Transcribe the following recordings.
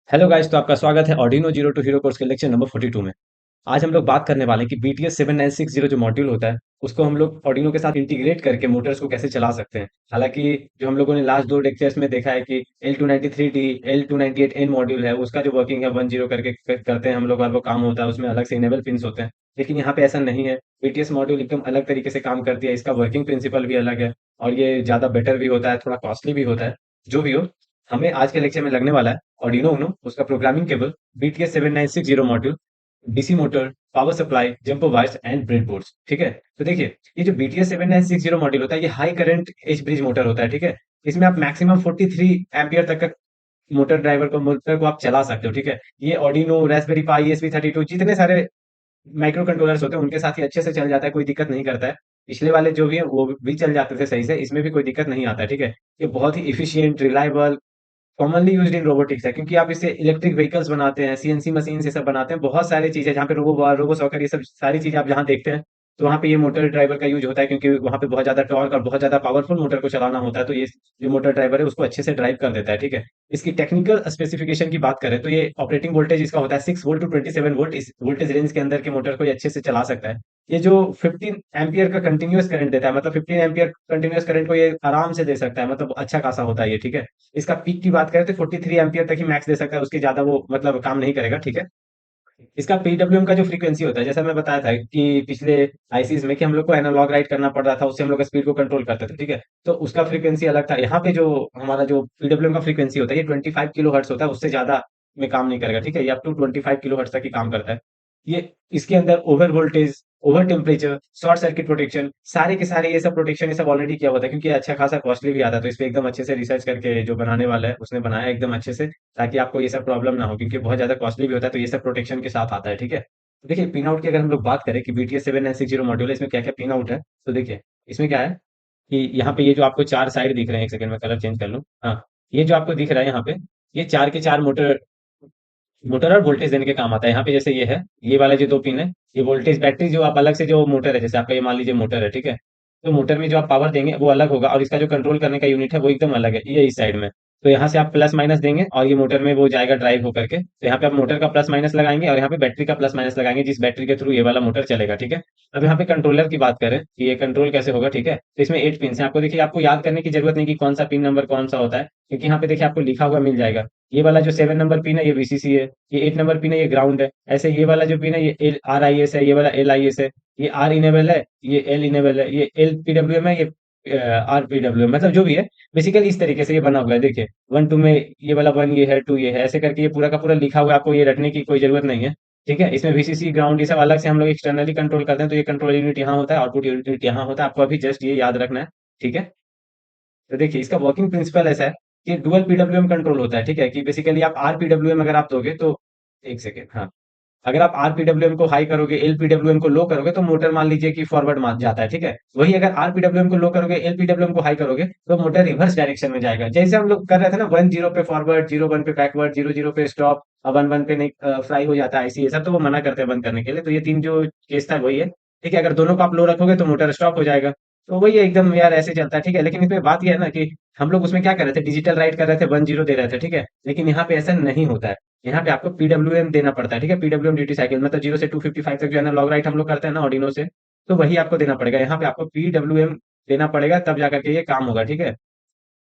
Hello guys, तो आपका स्वागत है Arduino zero to hero course के लेक्चर नंबर 42 में। आज हम लोग बात करने वाले हैं कि BTS 7960 जो मॉड्यूल होता है उसको हम लोग ऑर्डिनो के साथ इंटीग्रेट करके मोटर्स को कैसे चला सकते हैं। हालांकि जो हम लोगों ने लास्ट दो लेक्चर्स में देखा है कि L293D L298N मॉड्यूल है, उसका जो वर्किंग है 10 करके करते हैं हम लोग, और वो काम होता है उसमें अलग से इनेबल पिन्स होते हैं। लेकिन यहाँ पे ऐसा नहीं है। BTS मॉड्यूल एकदम अलग तरीके से काम करती है, इसका वर्किंग प्रिंसिपल भी अलग है और ये ज़्यादा बेटर भी होता है, थोड़ा कॉस्टली भी होता है। जो भी हो, हमें आज के लेक्चर में लगने वाला है ऑर्डिनो उनो, उसका programming cable, BTS 7960 module, DC motor, power supply, jumper wires and bread boards. ठीक है, तो देखिए, ये जो BTS 7960 मॉड्यूल होता है, ये high current H bridge motor होता है। ठीक है, इसमें आप मैक्सिमम 43 एम्पियर तक का मोटर को आप चला सकते हो। ठीक है, ये ऑर्डिनो, रास्पबेरी पाई, ESP32 जितने सारे माइक्रो कंट्रोलर्स होते हैं उनके साथ ही अच्छे से चल जाता है, कोई दिक्कत नहीं करता है। पिछले वाले जो भी है वो भी चल जाते थे सही से, इसमें भी कोई दिक्कत नहीं आता है। ठीक है, ये बहुत ही efficient, reliable, commonly used in robotics है, क्योंकि आप इससे इलेक्ट्रिक व्हीकल्स बनाते हैं, सीएनसी मशीन से सब बनाते हैं, बहुत सारी चीजें जहाँ पे रोबो सॉकर, ये सब सारी चीजें आप जहाँ देखते हैं, तो वहाँ पे ये मोटर ड्राइवर का यूज होता है, क्योंकि वहाँ पे बहुत ज्यादा टॉर्क और बहुत ज्यादा पावरफुल मोटर को चलाना होता है। तो ये जो मोटर ड्राइवर है उसको अच्छे से ड्राइव कर देता है। ठीक है, इसकी टेक्निकल स्पेसिफिकेशन की बात करें तो ये ऑपरेटिंग वोल्टेज इसका होता है 6 वोल्ट टू 27 वोल्ट। इस वोल्टेज रेंज के अंदर के मोटर को ये अच्छे से चला सकता है। ये जो 15 एम्पियर का कंटिन्यूअस करंट देता है, मतलब 15 एम्पियर कंटिन्यूअस करंट को ये आराम से दे सकता है, मतलब अच्छा खासा होता है ये। ठीक है, इसका पीक की बात करें तो 43 एम्पियर तक ही मैक्स दे सकता है, उसके ज्यादा वो मतलब काम नहीं करेगा। ठीक है, इसका पीडब्ल्यूएम का जो फ्रीक्वेंसी होता है, जैसा मैं बताया था कि पिछले आईसीज में कि हम लोग को एनालॉग राइट करना पड़ रहा था, उससे हम लोग स्पीड को कंट्रोल करते थे। ठीक है, तो उसका फ्रीक्वेंसी अलग था। यहाँ पे जो हमारा जो पीडब्ल्यूएम का फ्रीक्वेंसी होता है, ये 25 किलो हर्ट्स होता है, उससे ज्यादा में काम नहीं करेगा। ठीक है, ये अप टू 25 किलो हर्ट्स तक ही काम करता है। ये इसके अंदर over voltage, over temperature, short circuit protection, सारे के सारे ये सब प्रोटेक्शन ये सब ऑलरेडी किया हुआ था, क्योंकि ये अच्छा खासा कॉस्टली भी आता है। तो इस पे एकदम अच्छे से रिसर्च करके जो बनाने वाला है उसने बनाया एकदम अच्छे से, ताकि आपको ये सब प्रॉब्लम ना हो, क्योंकि बहुत ज्यादा कॉस्टली भी होता है, तो ये सब प्रोटेक्शन के साथ आता है। ठीक है, तो देखिए, पिन आउट की अगर हम लोग बात करें कि BTS 7960 मॉड्यूल है, इसमें क्या क्या पिन आउट है, तो देखिए इसमें क्या है कि यहाँ पे ये जो आपको चार साइड दिख रहे हैं, एक सेकंड में कलर चेंज कर लूँ। हाँ, ये जो आपको दिख रहा है यहाँ पे, ये चार के चार मोटर मोटर और वोल्टेज देने के काम आता है। यहाँ पे जैसे ये है, ये वाला जो दो पिन है, ये वोल्टेज बैटरी, जो आप अलग से जो मोटर है, जैसे आपका ये मान लीजिए मोटर है। ठीक है, तो मोटर में जो आप पावर देंगे वो अलग होगा, और इसका जो कंट्रोल करने का यूनिट है वो एकदम अलग है, ये इस साइड में। तो यहाँ से आप प्लस माइनस देंगे और ये मोटर में वो जाएगा ड्राइव होकर के। तो यहाँ पे आप मोटर का प्लस माइनस लगाएंगे और यहाँ पे बैटरी का प्लस माइनस लगाएंगे, जिस बैटरी के थ्रू ये वाला मोटर चलेगा। ठीक है, अब यहाँ पे कंट्रोलर की बात करें कि ये कंट्रोल कैसे होगा। ठीक है, तो इसमें 8 पिन है। आपको देखिए, आपको याद करने की जरूरत नहीं कि कौन सा पिन नंबर कौन सा होता है, क्योंकि यहाँ पे देखिए आपको लिखा हुआ मिल जाएगा। ये वाला जो 7 नंबर पिन है ये VCC है, ये 8 नंबर पिन है ये ग्राउंड है। ऐसे ये वाला जो पिन है ये RIS है, ये वाला LIS है, ये R इनेबल है, ये L इनेबल है, ये LPWM है, ये RPWM, मतलब जो भी है, बेसिकली इस तरीके से ये बना हुआ है। देखिए, 1 2 में ये वाला 1 ये है, 2 ये है, ऐसे करके ये पूरा का पूरा लिखा हुआ है, आपको ये रटने की कोई जरूरत नहीं है। ठीक है, इसमें VCC, ग्राउंड, ये सब अलग से हम लोग एक्सटर्नली कंट्रोल करते हैं। तो ये कंट्रोल यूनिट यहाँ होता है, आउटपुट यूनिट यहाँ होता है, आपको अभी जस्ट ये याद रखना है। ठीक है, तो देखिए इसका वर्किंग प्रिंसिपल ऐसा है कि डुअल पीडब्ल्यूएम कंट्रोल होता है। ठीक है, कि बेसिकली आप आरपीडब्ल्यूएम अगर आप दोगे तो, एक सेकेंड, हाँ, अगर आप आरपीडब्ल्यूएम को हाई करोगे, एलपीडब्ल्यूएम को लो करोगे, तो मोटर मान लीजिए कि फॉरवर्ड मान जाता है। ठीक है, वही अगर आरपीडब्ल्यूएम को लो करोगे, एलपीडब्ल्यूएम को हाई करोगे, तो मोटर रिवर्स डायरेक्शन में जाएगा। जैसे हम लोग कर रहे थे ना, 1 0 पे फॉरवर्ड, 0 1 पे बैकवर्ड, 0 0 पे स्टॉप, 1 1 पे नहीं फ्राई हो जाता है, ऐसी ये सब तो वो मना करते हैं बंद करने के लिए। तो ये तीन जो केस था वही है। ठीक है, अगर दोनों को आप लो रखोगे तो मोटर स्टॉप हो जाएगा। तो वही है, एकदम यार ऐसे चलता है। ठीक है, लेकिन इसमें बात यह है ना कि हम लोग उसमें क्या कर रहे थे, डिजिटल राइट कर रहे थे, 1 0 दे रहे थे। ठीक है, लेकिन यहाँ पे ऐसा नहीं होता है। यहाँ पे आपको पीडब्ल्यूएम देना पड़ता है। ठीक है, पीडब्ल्यूएम ड्यूटी साइकिल, मतलब 0 से 255 तक जो है ना लॉग राइट हम लोग करते हैं ना ऑर्डिनो से, तो वही आपको देना पड़ेगा। यहाँ पे आपको पीडब्ल्यूएम देना पड़ेगा, तब जाकर के ये काम होगा। ठीक है,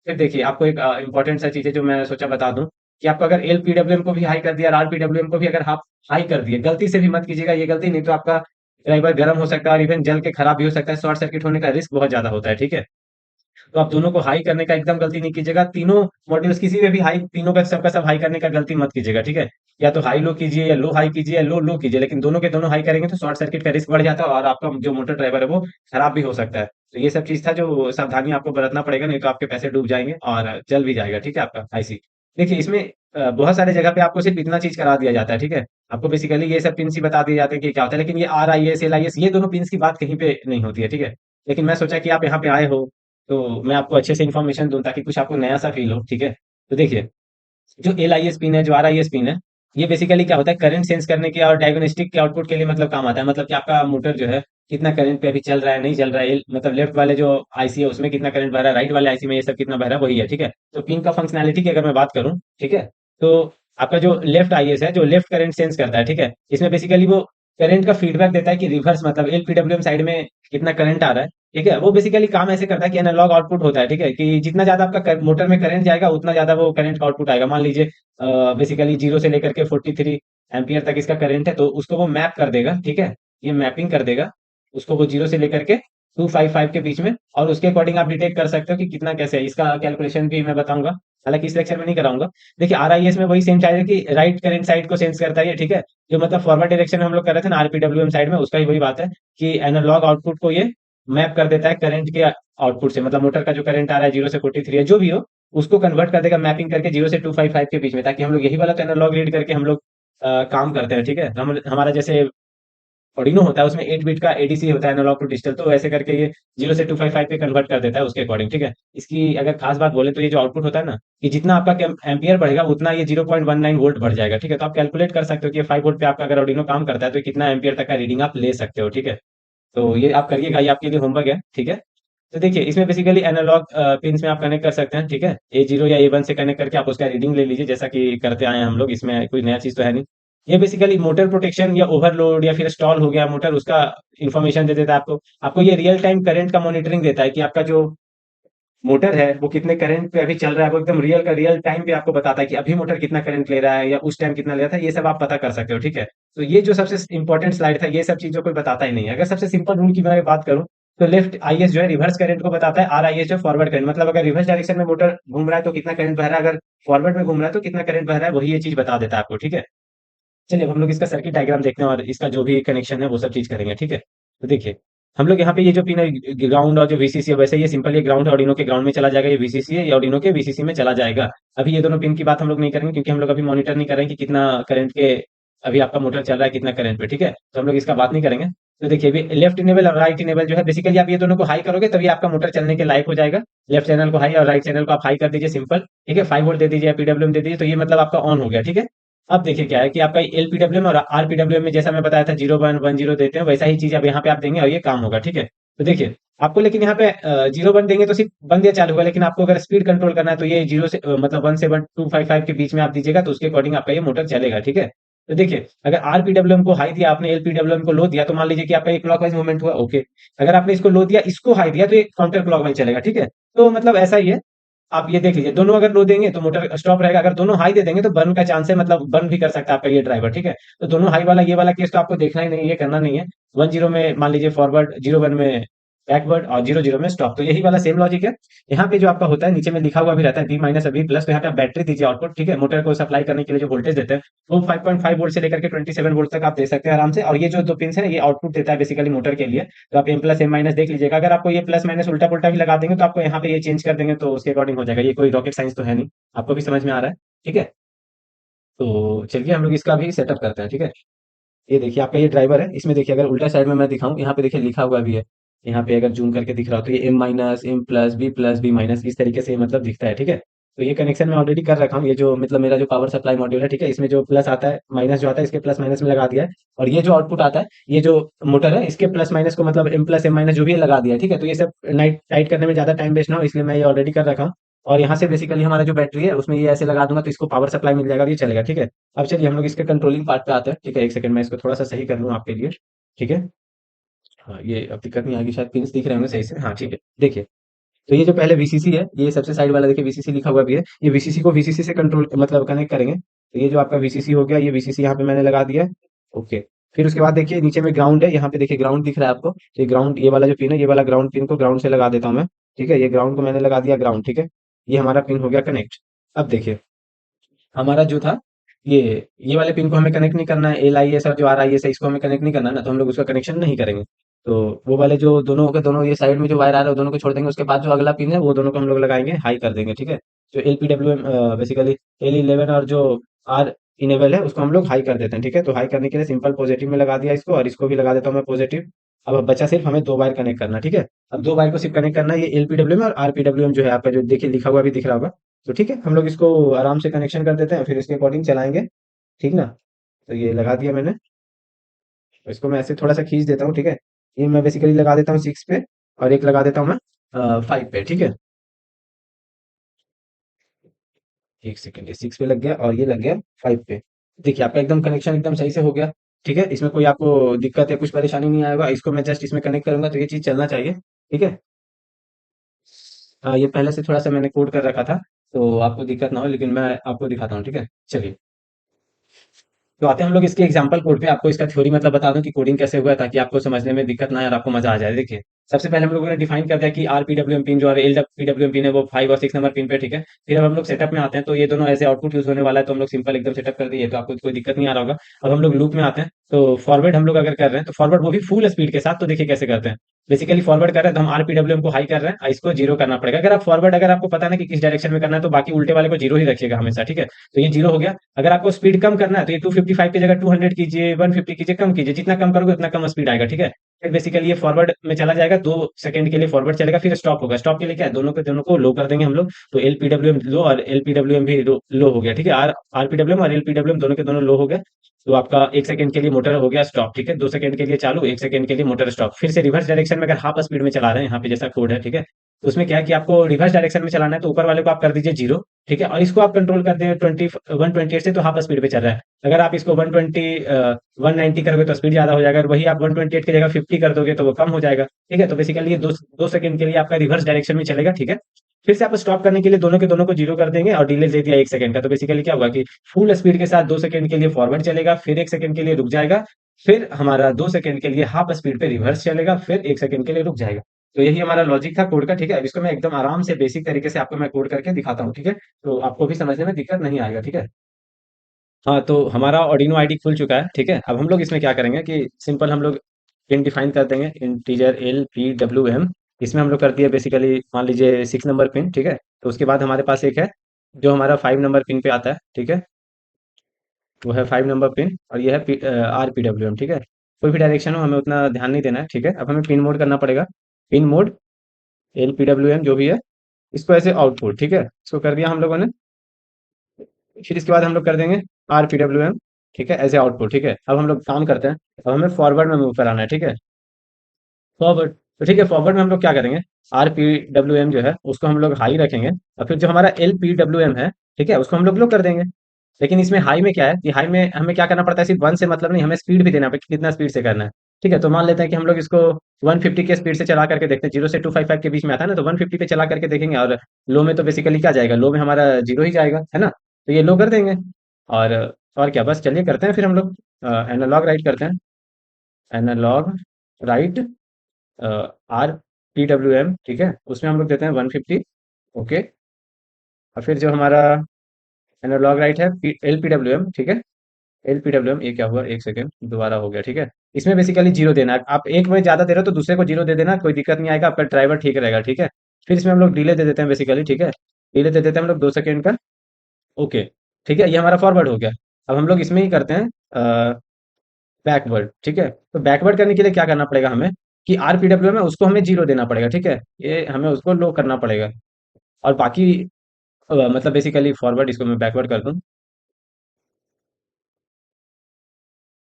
फिर देखिए आपको एक इंपॉर्टेंट सा चीज है जो मैं सोचा बता दूं, कि आपको अगर एल पीडब्ल्यूएम को भी हाई कर दिया और आरपीडब्ल्यूएम को भी अगर आप हाई कर दिए, गलती से भी मत कीजिएगा ये गलती, नहीं तो आपका ड्राइवर गर्म हो सकता है और इवन जल के खराब भी हो सकता है, शॉर्ट सर्किट होने का रिस्क बहुत ज्यादा होता है। ठीक है, तो आप दोनों को हाई करने का एकदम गलती नहीं कीजिएगा। तीनों मॉड्यूल्स किसी में भी हाई, तीनों का सब हाई करने का गलती मत कीजिएगा। ठीक है, या तो हाई लो कीजिए, या लो हाई कीजिए, या लो लो कीजिए, लेकिन दोनों के दोनों हाई करेंगे तो शॉर्ट सर्किट का रिस्क बढ़ जाता है और आपका जो मोटर ड्राइवर है वो खराब भी हो सकता है। तो ये सब चीज था जो सावधानी आपको बरतना पड़ेगा, नहीं तो आपके पैसे डूब जाएंगे और जल भी जाएगा। ठीक है, आपका आईसी। देखिए इसमें बहुत सारे जगह पे आपको सिर्फ इतना चीज करा दिया जाता है। ठीक है, आपको बेसिकली ये सब पिन ही बता दिए जाते हैं कि क्या होता है, लेकिन ये RIS LIS ये दोनों पिन की बात कहीं पे नहीं होती है। ठीक है, लेकिन मैं सोचा कि आप यहाँ पे आए हो तो मैं आपको अच्छे से इन्फॉर्मेशन दूं, ताकि कुछ आपको नया सा फील हो। ठीक है, तो देखिए, जो LIS पिन है, जो RIS पिन है, ये बेसिकली क्या होता है, करंट सेंस करने के और डायग्नोस्टिक के आउटपुट के लिए मतलब काम आता है। मतलब कि आपका मोटर जो है कितना करंट पे अभी चल रहा है, नहीं चल रहा है, मतलब लेफ्ट वाले जो आईसी है उसमें कितना करंट बह रहा है, राइट वाले आईसी में ये सब कितना बह रहा है, वही है। ठीक है, तो पिन का फंक्शनैलिटी की अगर मैं बात करूं, ठीक है, तो आपका जो लेफ्ट आईएस है, जो लेफ्ट करंट सेंस करता है, ठीक है? इसमें बेसिकली वो करंट का फीडबैक देता है कि रिवर्स मतलब एलपीडब्ल्यूएम साइड में कितना करंट आ रहा है, ठीक है? वो बेसिकली काम ऐसे करता है कि एनालॉग आउटपुट होता है, ठीक है? कि जितना ज़्यादा आपका मोटर में करंट जाएगा, उतना ज़्यादा वो करंट का आउटपुट आएगा। मान लीजिए बेसिकली 0 से लेकर के 43 एम्पीयर तक इसका करंट है, तो उसको वो मैप कर देगा, ठीक है? ये मैपिंग कर देगा, उसको वो 0 से लेकर के 255 के बीच में, और उसके अकॉर्डिंग आप डिटेक्ट कर सकते हो कि कितना कैसे है। इसका कैलकुलेशन भी मैं बताऊँगा, हालाँकि इस लेक्चर में नहीं कराऊँगा। देखिए आरआईएस में वही सेम चाहिए कि राइट करंट साइड को सेंस करता है ये, ठीक है? जो मतलब फॉरवर्ड डायरेक्शन में हम लोग कर रहे थे ना आरपीडब्ल्यूएम साइड में, उसका ही वही बात है कि एनालॉग आउटपुट को ये मैप कर देता है करंट के आउटपुट से, मतलब मोटर का जो करंट आ रहा है 0 से 43 है, जो भी हो, उसको कन्वर्ट कर देगा मैपिंग करके 0 से 255 के बीच में, ताकि हम लोग यही वाला तो एनालॉग रीड करके हम लोग काम करते हैं, ठीक है? हमारा जैसे ऑर्डिनो होता है, उसमें 8 बिट का एडीसी होता है, एनालॉग टू डिजिटल, तो ऐसे करके ये 0 से 255 पे कन्वर्ट कर देता है उसके अकॉर्डिंग, ठीक है? इसकी अगर खास बात बोले तो ये जो आउटपुट होता है ना, कि जितना आपका एम्पियर बढ़ेगा उतना ये 0.19 वोल्ट बढ़ जाएगा, ठीक है? तो आप कैलकुलेट कर सकते हो कि ये 5 वोल्ट पे आपका अगर ऑर्डिनो काम करता है तो कितना एम्पियर तक का रीडिंग आप ले सकते हो, ठीक है? तो ये आप करिएगा, ये आपके लिए होमवर्क है, ठीक है? तो देखिए इसमें बेसिकली एनालॉग पिन्स में आप कनेक्ट कर सकते हैं, ठीक है? A0 या A1 से कनेक्ट करके आप उसका रीडिंग ले लीजिए, जैसा कि करते आए हैं हम लोग, इसमें कोई नया चीज़ तो है नहीं। ये बेसिकली मोटर प्रोटेक्शन या ओवरलोड या फिर स्टॉल हो गया मोटर, उसका इन्फॉर्मेशन दे देता है आपको। आपको ये रियल टाइम करंट का मॉनिटरिंग देता है कि आपका जो मोटर है वो कितने करंट पे अभी चल रहा है, वो एकदम रियल का रियल टाइम पे आपको बताता है कि अभी मोटर कितना करंट ले रहा है या उस टाइम कितना ले रहा था, ये सब आप पता कर सकते हो, ठीक है? तो ये जो सबसे इंपॉर्टेंट स्लाइड था, ये सब चीज़ों कोई बताता ही नहीं है। अगर सबसे सिंपल रूल की मैं बात करूँ, तो लेफ्ट आईएस जो है रिवर्स करंट को बताता है, आरआईएस जो फॉरवर्ड करंट, मतलब अगर रिवर्स डायरेक्शन में मोटर घूम रहा है तो कितना करंट बह रहा है, अगर फॉरवर्ड में घूम रहा है तो कितना करंट बह रहा है, वही ये चीज़ बता देता है आपको, ठीक है? चलिए अब हम लोग इसका सर्किट डायग्राम देखते हैं और इसका जो भी कनेक्शन है वो सब चीज़ करेंगे, ठीक है? तो देखिए, हम लोग यहाँ पे ये जो पिन है ग्राउंड और जो वीसीसी है, वैसे ये सिंपल ये ग्राउंड है, ऑर्डिनो के ग्राउंड में चला जाएगा, ये वीसीसी है, ये ऑर्डिनो के वीसीसी में चला जाएगा। अभी ये दोनों पिन की बात हम लोग नहीं करेंगे क्योंकि हम लोग अभी मॉनिटर नहीं कर रहे हैं कि कितना करंट के अभी आपका मोटर चल रहा है, कितना करंट पे, ठीक है? तो हम लोग इसका बात नहीं करेंगे। तो देखिए अभी लेफ्ट इनेबल और राइट इनेबल जो है, बेसिकली आप ये दोनों को हाई करोगे तभी आपका मोटर चलने के लायक हो जाएगा। लेफ्ट चैनल को हाई और राइट चैनल को आप हाई कर दीजिए, सिंपल, ठीक है? 5 वोल्ट दे दीजिए, पीडब्ल्यूएम दे दीजिए, तो ये मतलब आपका ऑन हो गया, ठीक है? अब देखिए क्या है कि आपका एलपीडब्ल्यूएम और आरपीडब्ल्यूएम में जैसा मैं बताया था 0 1 1 0 देते हैं, वैसा ही चीज अब यहाँ पे आप देंगे और ये काम होगा, ठीक है? तो देखिए आपको लेकिन यहाँ पे 0 1 देंगे तो सिर्फ बंद या चालू होगा, लेकिन आपको अगर स्पीड कंट्रोल करना है तो ये 0 से मतलब 1 से 255 के बीच में आप दीजिएगा, तो उसके अकॉर्डिंग आपका ये मोटर चलेगा, ठीक है? तो देखिए अगर आरपीडब्ल्यूएम को हाई दिया आपने, एलपीडब्ल्यूएम को लो दिया, तो मान लीजिए कि आपका ये क्लॉकवाइज मूवमेंट हुआ, ओके। अगर आपने इसको लो दिया, इसको हाई दिया, तो ये काउंटर क्लॉकवाइज चलेगा, ठीक है? तो मतलब ऐसा ही है। आप ये देख लीजिए, दोनों अगर लो देंगे तो मोटर स्टॉप रहेगा, अगर दोनों हाई दे देंगे तो बर्न का चांस है, मतलब बर्न भी कर सकता है आपका ये ड्राइवर, ठीक है? तो दोनों हाई वाला ये वाला केस तो आपको देखना ही नहीं है, ये करना नहीं है। 1 0 में मान लीजिए फॉरवर्ड, 0 1 में बैकवर्ड और 0 0 में स्टॉप, तो यही वाला सेम लॉजिक है। यहाँ पे जो आपका होता है नीचे में लिखा हुआ भी रहता है बी माइनस और बी प्लस, तो यहाँ पे आप बैटरी दीजिए आउटपुट, ठीक है? मोटर को सप्लाई करने के लिए जो वोल्टेज देते हैं वो 5.5 वोल्ट से लेकर के 27 वोल्ट तक आप दे सकते हैं आराम से, और ये जो दो पिन है ये आउटपुट देता है बेसिकली मोटर के लिए। तो आप एम प्लस एम माइनस देख लीजिएगा, अगर आपको ये प्लस माइनस उल्टा पुल्टा भी लगा देंगे तो आपको यहाँ पे ये चेंज कर देंगे तो उसके अकॉर्डिंग हो जाएगा, ये कोई रॉकेट साइंस तो है नहीं, आपको भी समझ में आ रहा है, ठीक है? तो चलिए हम लोग इसका भी सेटअप करते हैं, ठीक है? ये देखिए आपका ये ड्राइवर है, इसमें देखिए अगर उल्टा साइड में मैं दिखाऊं, यहाँ पे देखिए लिखा हुआ भी है, यहाँ पे अगर जूम करके दिख रहा हो तो ये M minus M plus B minus इस तरीके से मतलब दिखता है, ठीक है? तो ये कनेक्शन मैं ऑलरेडी कर रखा हूँ, ये जो मतलब मेरा जो पावर सप्लाई मॉड्यूल है, ठीक है? इसमें जो प्लस आता है माइनस जो आता है इसके प्लस माइनस में लगा दिया है, और ये जो आउटपुट आता है, ये जो मोटर है इसके प्लस माइनस को मतलब एम प्लस एम माइनस जो भी है लगा दिया है, ठीक है? तो ये सब नाइट टाइट करने में ज्यादा टाइम वेस्ट ना हो, इसलिए मैं ये ऑलरेडी कर रखा हूँ। और यहाँ से बेसिकली हमारा जो बैटरी है उसमें ये ऐसे लगा दूंगा तो इसको पावर सप्लाई मिल जाएगा और ये चलेगा, ठीक है? अब चलिए हम लोग इसके कंट्रोलिंग पार्ट पे आते हैं, ठीक है? एक सेकंड मैं इसको थोड़ा सा सही कर लूँ आपके लिए, ठीक है? हाँ, ये अब दिक्कत नहीं आएगी, शायद पिन्स दिख रहे होंगे सही से, हाँ ठीक है। देखिए तो ये जो पहले वीसीसी है, ये सबसे साइड वाला देखिए वीसीसी लिखा हुआ भी है, ये वीसीसी को वीसीसी से कंट्रोल मतलब कनेक्ट करेंगे, तो ये जो आपका वीसीसी हो गया, ये वीसीसी यहाँ पे मैंने लगा दिया है, ओके। फिर उसके बाद देखिए नीचे में ग्राउंड है, यहाँ पे देखिए ग्राउंड दिख रहा है आपको, तो ये ग्राउंड, ये वाला जो पिन है, ये वाला ग्राउंड पिन को ग्राउंड से लगा देता हूँ मैं, ठीक है? ये ग्राउंड को मैंने लगा दिया ग्राउंड, ठीक है? ये हमारा पिन हो गया कनेक्ट। अब देखिए हमारा जो था ये ये वाले पिन को हमें कनेक्ट नहीं करना है, एल आई एस और जो आर आई एस है इसको हमें कनेक्ट नहीं करना है ना, तो हम लोग उसका कनेक्शन नहीं करेंगे। तो वो वाले जो दोनों के दोनों ये साइड में जो वायर आ रहा है वो दोनों को छोड़ देंगे, उसके बाद जो अगला पिन है वो दोनों को हम लोग लगाएंगे, हाई कर देंगे, ठीक है? जो L P W am basically L11 और जो आर इनेबल है उसको हम लोग हाई कर देते हैं, ठीक है? तो हाई करने के लिए सिंपल पॉजिटिव में लगा दिया इसको, और इसको भी लगा देता हूँ मैं पॉजिटिव। अब बचा सिर्फ हमें दो वायर कनेक्ट करना, ठीक है? अब दो वायर को सिर्फ कनेक्ट करना है, ये एलपीडब्ल्यू में और आरपीडब्ल्यू जो है आपका जो देखिए लिखा हुआ भी दिख रहा होगा, तो ठीक है? हम लोग इसको आराम से कनेक्शन कर देते हैं, फिर इसके अकॉर्डिंग चलाएंगे, ठीक ना? तो ये लगा दिया मैंने, तो इसको मैं ऐसे थोड़ा सा खींच देता हूँ, ठीक है? ये मैं बेसिकली लगा देता हूँ 6 पे, और एक लगा देता हूँ मैं 5 पे, ठीक है? एक सेकंड, ये 6 पे लग गया और ये लग गया 5 पे। देखिए आपका एकदम कनेक्शन एकदम सही से हो गया। ठीक है, इसमें कोई आपको दिक्कत या कुछ परेशानी नहीं आएगा। इसको मैं जस्ट इसमें कनेक्ट करूंगा तो ये चीज़ चलना चाहिए। ठीक है। ये पहले से थोड़ा सा मैंने कोड कर रखा था, तो आपको दिक्कत ना हो, लेकिन मैं आपको दिखाता हूँ। ठीक है, चलिए। तो आते हैं हम लोग इसके एग्जांपल कोड पे। आपको इसका थ्योरी मतलब बता दूं कि कोडिंग कैसे हुआ है, ताकि आपको समझने में दिक्कत ना आए और आपको मजा आ जाए। देखिए, सबसे पहले हम लोगों ने डिफाइन कर दिया कि आरपीडब्ल्यूएम पिन जो है, एल पीडब्ल्यूएम पिन है, वो 5 और 6 नंबर पिन पे। ठीक है, फिर अब हम लोग सेटअप में आते हैं, तो ये दोनों ऐसे आउटपुट यूज होने वाला है, तो हम लोग सिंपल एकदम सेटअप कर दिए, तो आपको कोई दिक्कत नहीं आ रहा होगा। अब हम लोग लूप में आते हैं, तो फॉरवर्ड हम लोग अगर कर रहे हैं, तो फॉरवर्ड वो भी फुल स्पीड के साथ। तो देखिए कैसे करते हैं। बेसिकली फॉरवर्ड कर रहे हैं तो हम आरपीडब्ल्यूएम को हाई कर रहे हैं, और इसको जीरो करना पड़ेगा। अगर आप फॉरवर्ड, अगर आपको पता ना कि किस डायरेक्शन में करना है, तो बाकी उल्टे वाले को जीरो ही रखिएगा हमेशा। ठीक है, तो ये जीरो हो गया। अगर आपको स्पीड कम करना है, तो ये 255 की जगह 200 कीजिए, 150 कीजिए, कम कीजिए। जितना कम करोगे उतना कम स्पीड आएगा। ठीक है, फिर बेसिकली ये फॉरवर्ड में चला जाएगा, 2 सेकंड के लिए फॉरवर्ड चलेगा, फिर स्टॉप होगा। स्टॉप के लिए क्या है, दोनों के दोनों को लो कर देंगे हम लोग। तो एलपीडब्ल्यूएम लो और एलपीडब्ल्यूएम भी लो हो गया। ठीक है, आरपीडब्ल्यूएम और एलपीडब्ल्यूएम दोनों के दोनों लो हो गए। तो आपका 1 सेकंड के लिए मोटर हो गया स्टॉप। ठीक है, 2 सेकंड के लिए चालू, 1 सेकंड के लिए मोटर स्टॉप। फिर से रिवर्स डायरेक्शन में अगर हाफ स्पीड में चला रहे हैं, यहाँ पे जैसा कोड है। ठीक है, तो उसमें क्या है कि आपको रिवर्स डायरेक्शन में चलाना है, तो ऊपर वाले को आप कर दीजिए जीरो। ठीक है, और इसको आप कंट्रोल कर दें 128 से, तो हाफ स्पीड पे चल रहा है। अगर आप इसको 190 करोगे तो स्पीड ज्यादा हो जाएगा, और वही आप 128 की जगह 50 कर दोगे तो वो कम हो जाएगा। ठीक है, तो बेसिकली ये 2 सेकंड के लिए आपका रिवर्स डायरेक्शन में चलेगा। ठीक है, फिर से आप स्टॉप करने के लिए दोनों के दोनों को जीरो कर देंगे, और डिले दे दिया 1 सेकंड का। तो बेसिकली क्या होगा कि फुल स्पीड के साथ 2 सेकंड के लिए फॉरवर्ड चलेगा, फिर 1 सेकंड के लिए रुक जाएगा, फिर हमारा 2 सेकंड के लिए हाफ स्पीड पे रिवर्स चलेगा, फिर 1 सेकंड के लिए रुक जाएगा। तो यही हमारा लॉजिक था कोड का। ठीक है, अब इसको मैं एकदम आराम से बेसिक तरीके से आपको मैं कोड करके दिखाता हूँ। ठीक है, तो आपको भी समझने में दिक्कत नहीं आएगा। ठीक है। हाँ, तो हमारा ऑर्डिनो आईडी खुल चुका है। ठीक है, अब हम लोग इसमें क्या करेंगे कि सिंपल हम लोग इन डिफाइन कर देंगे, integer L P W M. इसमें हम लोग कर दिए बेसिकली, मान लीजिए 6 नंबर पिन। ठीक है, तो उसके बाद हमारे पास एक है जो हमारा 5 नंबर पिन पे आता है। ठीक है, वो है 5 नंबर पिन, और ये है आर पी डब्ल्यू एम। ठीक है, कोई भी डायरेक्शन हो हमें उतना ध्यान नहीं देना है। ठीक है, अब हमें पिन मोड करना पड़ेगा। Pin mode L P W M जो भी है, इसको ऐसे आउटपुट। ठीक है, इसको कर दिया हम लोगों ने। फिर इसके बाद हम लोग कर देंगे आर पी डब्ल्यू एम। ठीक है, ऐसे आउटपुट। ठीक है, अब हम लोग काम करते हैं। अब हमें फॉरवर्ड में मूव कराना है। ठीक है, फॉरवर्ड। तो ठीक है, फॉरवर्ड में हम लोग क्या करेंगे, आर पी डब्ल्यू एम जो है उसको हम लोग हाई रखेंगे, और फिर जो हमारा एल पी डब्ल्यू एम है, ठीक है, उसको हम लोग लो कर देंगे। लेकिन इसमें हाई में क्या है कि हाई में हमें क्या करना पड़ता है, सिर्फ वन से मतलब नहीं, हमें स्पीड भी देना पड़ेगा, कितना स्पीड से करना है। ठीक है, तो मान लेते हैं कि हम लोग इसको 150 के स्पीड से चला करके देखते हैं। 0 से 255 के बीच में आता है ना, तो 150 पे चला करके देखेंगे। और लो में तो बेसिकली क्या जाएगा, लो में हमारा जीरो ही जाएगा, है ना। तो ये लो कर देंगे। और और क्या, बस चलिए करते हैं फिर हम लोग एनालॉग राइट करते हैं। Analog write R P W M. ठीक है, उसमें हम लोग देते हैं 150। ओके, और फिर जो हमारा एनालॉग राइट है एल पी डब्ल्यू एम। ठीक है, एल पी डब्ल्यू एम, ये क्या हुआ, 1 सेकंड, दोबारा हो गया। ठीक है, इसमें बेसिकली जीरो देना है। आप एक में ज्यादा दे रहे हो तो दूसरे को जीरो दे देना, कोई दिक्कत नहीं आएगा, आपका ड्राइवर ठीक रहेगा। ठीक है, फिर इसमें हम लोग डिले दे देते हैं बेसिकली। ठीक है, डिले दे देते हैं हम लोग 2 सेकंड का। ओके, ठीक है, ये हमारा फॉरवर्ड हो गया। अब हम लोग इसमें ही करते हैं बैकवर्ड। ठीक है, तो बैकवर्ड करने के लिए क्या करना पड़ेगा हमें कि आरपीडब्ल्यू में उसको हमें जीरो देना पड़ेगा। ठीक है, ये हमें उसको लो करना पड़ेगा। और बाकी मतलब बेसिकली फॉरवर्ड, इसको मैं बैकवर्ड कर दूं।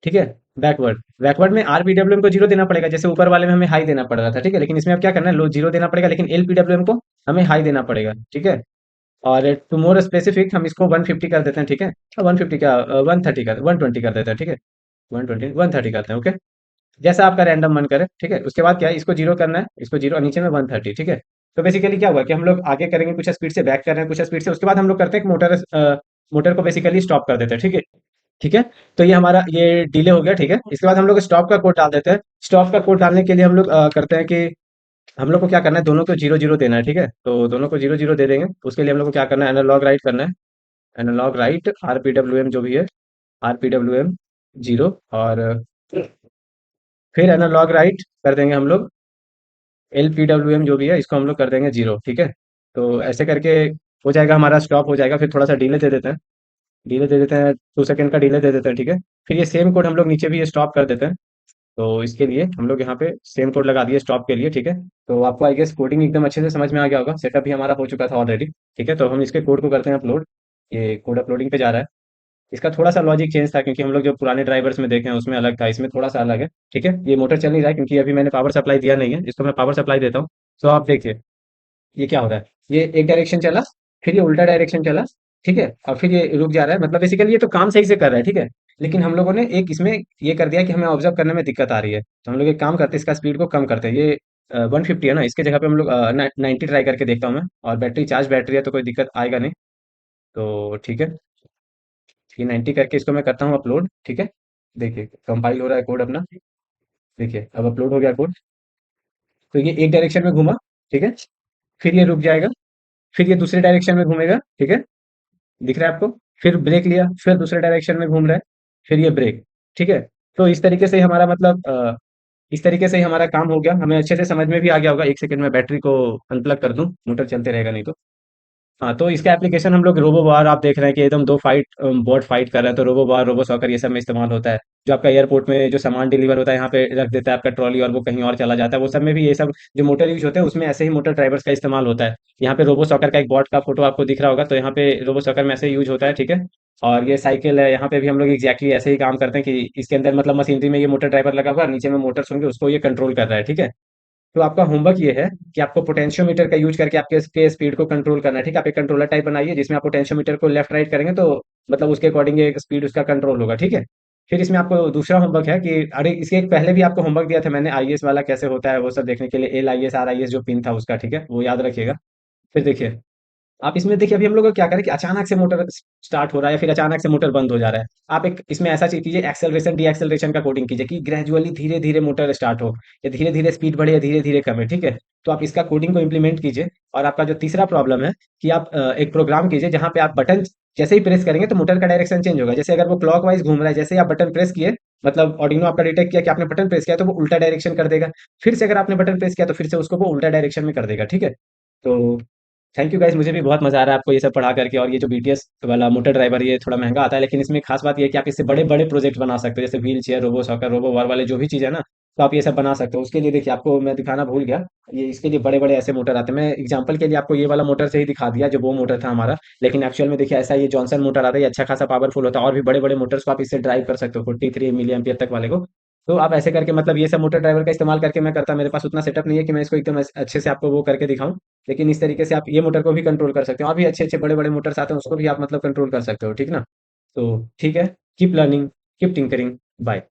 ठीक है, बैकवर्ड। बैकवर्ड में आरपीडब्ल्यूएम को जीरो देना पड़ेगा, जैसे ऊपर वाले में हमें हाई देना पड़ रहा था। ठीक है, लेकिन इसमें अब क्या करना है, लो जीरो देना पड़ेगा, लेकिन एलपीडब्ल्यूएम को हमें हाई देना पड़ेगा। ठीक है, और टू मोर स्पेसिफिक हम इसको 150 कर देते हैं। ठीक है, 150 क्या, 130 कर, 120 कर देते हैं। ठीक है, 120 130 करते हैं। ओके, जैसा आपका रैंडम मन करे। ठीक है, उसके बाद क्या है, इसको जीरो करना है, इसको जीरो, और नीचे में 130। ठीक है, तो बेसिकली क्या हुआ कि हम लोग आगे करेंगे कुछ स्पीड से, बैक कर रहे हैं कुछ स्पीड से, उसके बाद हम लोग करते हैं मोटर, मोटर को बेसिकली स्टॉप कर देते हैं। ठीक है। ठीक है, तो ये हमारा ये डिले हो गया। ठीक है, इसके बाद हम लोग स्टॉप का कोड डाल देते हैं। स्टॉप का कोड डालने के लिए हम लोग करते हैं कि हम लोग को क्या करना है, दोनों को जीरो जीरो देना है। ठीक है, तो दोनों को जीरो जीरो दे देंगे। उसके लिए हम लोग को क्या करना है, एनालॉग राइट करना है। Analog write R P W M जो भी है, R P W M zero. और फिर एनालॉग राइट कर देंगे हम लोग एल पी डब्ल्यू एम जो भी है, इसको हम लोग कर देंगे जीरो। ठीक है, तो ऐसे करके हो जाएगा, हमारा स्टॉप हो जाएगा। फिर थोड़ा सा डिले दे देते हैं, डिले दे देते हैं, 2 सेकंड का डिले दे देते हैं। ठीक है, फिर ये सेम कोड हम लोग नीचे भी ये स्टॉप कर देते हैं। तो इसके लिए हम लोग यहाँ पे सेम कोड लगा दिए स्टॉप के लिए। ठीक है, तो आपको आई गेस कोडिंग एकदम अच्छे से समझ में आ गया होगा। सेटअप भी हमारा हो चुका था ऑलरेडी। ठीक है, तो हम इसके कोड को करते हैं अपलोड। ये कोड अपलोडिंग पे जा रहा है। इसका थोड़ा सा लॉजिक चेंज था, क्योंकि हम लोग जो पुराने ड्राइवर्स में देखे हैं उसमें अलग था, इसमें थोड़ा सा अलग है। ठीक है, ये मोटर चल नहीं रहा है क्योंकि अभी मैंने पावर सप्लाई दिया नहीं है। इसको मैं पावर सप्लाई देता हूँ। तो आप देखिए ये क्या हो रहा है, ये एक डायरेक्शन चला, फिर ये उल्टा डायरेक्शन चला, ठीक है? और फिर ये रुक जा रहा है, मतलब बेसिकली ये तो काम सही से कर रहा है, ठीक है? लेकिन हम लोगों ने एक इसमें ये कर दिया कि हमें ऑब्जर्व करने में दिक्कत आ रही है, तो हम लोग एक काम करते हैं, इसका स्पीड को कम करते हैं। ये 150 है ना, इसके जगह पे हम लोग 90 ट्राई करके देखता हूँ मैं। और बैटरी है तो कोई दिक्कत आएगा नहीं। तो ठीक है, ये 90 करके इसको मैं करता हूँ अपलोड, ठीक है? देखिए कंपाइल हो रहा है कोड अपना। देखिए अब अपलोड हो गया कोड। तो ये एक डायरेक्शन में घूमा, ठीक है? फिर ये रुक जाएगा, फिर ये दूसरे डायरेक्शन में घूमेगा, ठीक है? दिख रहा है आपको? फिर ब्रेक लिया, फिर दूसरे डायरेक्शन में घूम रहा है, फिर ये ब्रेक, ठीक है? तो इस तरीके से ही हमारा मतलब इस तरीके से ही हमारा काम हो गया। हमें अच्छे से समझ में भी आ गया होगा। 1 सेकंड में बैटरी को अनप्लग कर दूँ, मोटर चलते रहेगा नहीं तो। हाँ, तो इसका एप्लीकेशन हम लोग रोबो बार, आप देख रहे हैं कि एकदम 2 बोट फाइट कर रहे हैं, तो रोबो बार, रोबो सॉकर ये सब में इस्तेमाल होता है। जो आपका एयरपोर्ट में जो सामान डिलीवर होता है, यहाँ पे रख देता है आपका ट्रॉली और वो कहीं और चला जाता है, वो सब में भी ये सब जो मोटर यूज़ होते हैं, उसमें ऐसे ही मोटर ड्राइवर्स का इस्तेमाल होता है। यहाँ पे रोबो सॉकर का एक बॉट का फ़ोटो आपको दिख रहा होगा, तो यहाँ पे रोबो सॉकर में ऐसे ही यूज़ होता है, ठीक है? और ये साइकिल है, यहाँ पे भी हम लोग एग्ज़ैक्टली ऐसे ही काम करते हैं कि इसके अंदर मतलब मशीनरी में ये मोटर ड्राइवर लगा हुआ है, नीचे में मोटर्स होंगे, उसको ये कंट्रोल कर रहा है, ठीक है? तो आपका होमवर्क ये है कि आपको पोटेंशियोमीटर का यूज करके आपके इसके स्पीड को कंट्रोल करना है, ठीक है? आप एक कंट्रोलर टाइप बनाइए जिसमें आप पोटेंशियोमीटर को लेफ्ट राइट करेंगे तो मतलब उसके अकॉर्डिंग ये स्पीड उसका कंट्रोल होगा, ठीक है? फिर इसमें आपको दूसरा होमवर्क है कि अरे इसके एक पहले भी आपको होमवर्क दिया था मैंने, आईएएस वाला कैसे होता है वो सब देखने के लिए, L I S R I S जो पिन था उसका, ठीक है? वो याद रखिएगा। फिर देखिए, आप इसमें देखिए अभी हम लोग को क्या करें कि अचानक से मोटर स्टार्ट हो रहा है या फिर अचानक से मोटर बंद हो जा रहा है। आप एक इसमें ऐसा चीज़ कीजिए, एक्सेलरेशन डी एक्सेलरेशन का कोडिंग कीजिए कि ग्रेजुअली धीरे धीरे मोटर स्टार्ट हो, या धीरे धीरे स्पीड बढ़े या धीरे धीरे कम है, ठीक है? तो आप इसका कोडिंग को इम्प्लीमेंट कीजिए। और आपका जो तीसरा प्रॉब्लम है कि आप एक प्रोग्राम कीजिए जहाँ पे आप बटन जैसे ही प्रेस करेंगे तो मोटर का डायरेक्शन चेंज होगा। जैसे अगर वो क्लॉकवाइज घूम रहा है, जैसे ही आप बटन प्रेस किए, मतलब ऑर्डिनो आपका डिटेक्ट किया कि आपने बटन प्रेस किया तो वो उल्टा डायरेक्शन कर देगा। फिर से अगर आपने बटन प्रेस किया तो फिर से उसको वो उल्टा डायरेक्शन में कर देगा, ठीक है? तो थैंक यू गाइस, मुझे भी बहुत मजा आ रहा है आपको ये सब पढ़ा करके। और ये जो बीटीएस वाला मोटर ड्राइवर ये थोड़ा महंगा आता है, लेकिन इसमें खास बात ये है कि आप इससे बड़े बड़े प्रोजेक्ट बना सकते हो, जैसे wheel chair, robo soccer, robo war वाले जो भी चीज़ है ना, तो आप ये सब बना सकते हो। उसके लिए देखिए आपको मैं दिखाना भूल गया, ये इसके लिए बड़े बड़े ऐसे मोटर आते हैं। मैं एग्जाम्पल के लिए आपको ये वाला मोटर से ही दिखा दिया जो वो मोटर था हमारा, लेकिन एक्चुअल में देखिए ऐसा ये जॉनसन मोटर आता है, ये अच्छा खासा पावरफुल होता है। और भी बड़े बड़े मोटर्स को आप इससे ड्राइव कर सकते हो, 43 मिली एम्पियर तक वाले को। तो आप ऐसे करके मतलब ये सब मोटर ड्राइवर का इस्तेमाल करके मैं करता, मेरे पास उतना सेटअप नहीं है कि मैं इसको एकदम अच्छे से आपको वो करके दिखाऊं। लेकिन इस तरीके से आप ये मोटर को भी कंट्रोल कर सकते हो, और भी अच्छे अच्छे बड़े बड़े मोटर्स आते हैं उसको भी आप मतलब कंट्रोल कर सकते हो, ठीक ना? तो ठीक है, keep learning, keep tinkering, bye.